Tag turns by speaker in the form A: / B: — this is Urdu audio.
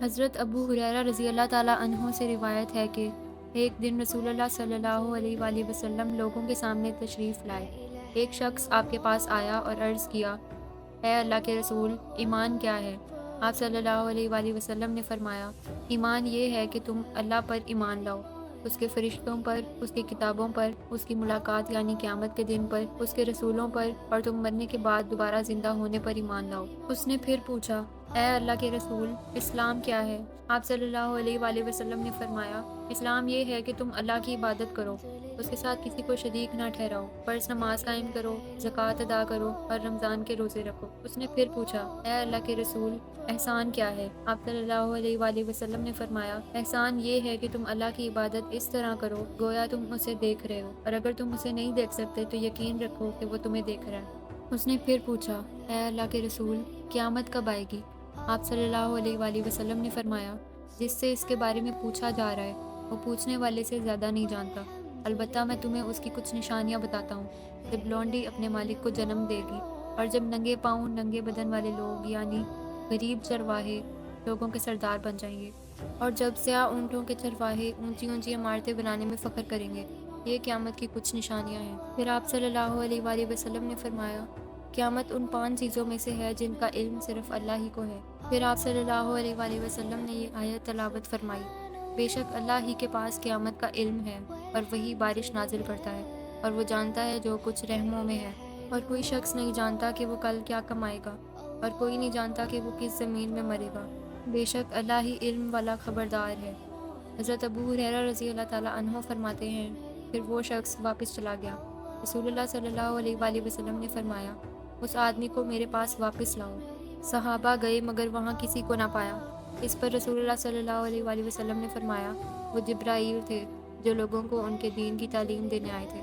A: حضرت ابو ہریرہ رضی اللہ تعالیٰ عنہ سے روایت ہے کہ ایک دن رسول اللہ صلی اللہ علیہ وآلہ وسلم لوگوں کے سامنے تشریف لائے۔ ایک شخص آپ کے پاس آیا اور عرض کیا، اے اللہ کے رسول، ایمان کیا ہے؟ آپ صلی اللہ علیہ وآلہ وسلم نے فرمایا، ایمان یہ ہے کہ تم اللہ پر ایمان لاؤ، اس کے فرشتوں پر، اس کی کتابوں پر، اس کی ملاقات یعنی قیامت کے دن پر، اس کے رسولوں پر، اور تم مرنے کے بعد دوبارہ زندہ ہونے پر ایمان لاؤ۔ اس نے پھر پوچھا، اے اللہ کے رسول، اسلام کیا ہے؟ آپ صلی اللہ علیہ وآلہ وسلم نے فرمایا، اسلام یہ ہے کہ تم اللہ کی عبادت کرو، اس کے ساتھ کسی کو شریک نہ ٹھہراؤ، فرض نماز قائم کرو، زکوٰۃ ادا کرو اور رمضان کے روزے رکھو۔ اس نے پھر پوچھا، اے اللہ کے رسول، احسان کیا ہے؟ آپ صلی اللہ علیہ وآلہ وسلم نے فرمایا، احسان یہ ہے کہ تم اللہ کی عبادت اس طرح کرو گویا تم اسے دیکھ رہے ہو، اور اگر تم اسے نہیں دیکھ سکتے تو یقین رکھو کہ وہ تمہیں دیکھ رہا ہے۔ اس نے پھر پوچھا، اے اللہ کے رسول، قیامت کب آئے گی؟ آپ صلی اللہ علیہ وآلہ وسلم نے فرمایا، جس سے اس کے بارے میں پوچھا جا رہا ہے وہ پوچھنے والے سے زیادہ نہیں جانتا، البتہ میں تمہیں اس کی کچھ نشانیاں بتاتا ہوں۔ جب لونڈی اپنے مالک کو جنم دے گی، اور جب ننگے پاؤں ننگے بدن والے لوگ یعنی غریب چرواہے لوگوں کے سردار بن جائیں گے، اور جب سیاہ اونٹوں کے چرواہے اونچی اونچی عمارتیں بنانے میں فخر کریں گے۔ یہ قیامت کی کچھ نشانیاں ہیں۔ پھر آپ صلی اللہ علیہ وآلہ وسلم نے فرمایا، قیامت ان 5 چیزوں میں سے ہے جن کا علم صرف اللہ ہی کو ہے۔ پھر آپ صلی اللہ علیہ وآلہ وسلم نے یہ آیت تلاوت فرمائی، بے شک اللہ ہی کے پاس قیامت کا علم ہے، اور وہی بارش نازل کرتا ہے، اور وہ جانتا ہے جو کچھ رحموں میں ہے، اور کوئی شخص نہیں جانتا کہ وہ کل کیا کمائے گا، اور کوئی نہیں جانتا کہ وہ کس زمین میں مرے گا، بے شک اللہ ہی علم والا خبردار ہے۔ حضرت ابو ہریرہ رضی اللہ تعالیٰ عنہ فرماتے ہیں، پھر وہ شخص واپس چلا گیا۔ رسول اللہ صلی اللہ علیہ وآلہ وسلم نے فرمایا، اس آدمی کو میرے پاس واپس لاؤ۔ صحابہ گئے مگر وہاں کسی کو نہ پایا۔ اس پر رسول اللہ صلی اللہ علیہ وآلہ وسلم نے فرمایا، وہ جبرائیل تھے جو لوگوں کو ان کے دین کی تعلیم دینے آئے تھے۔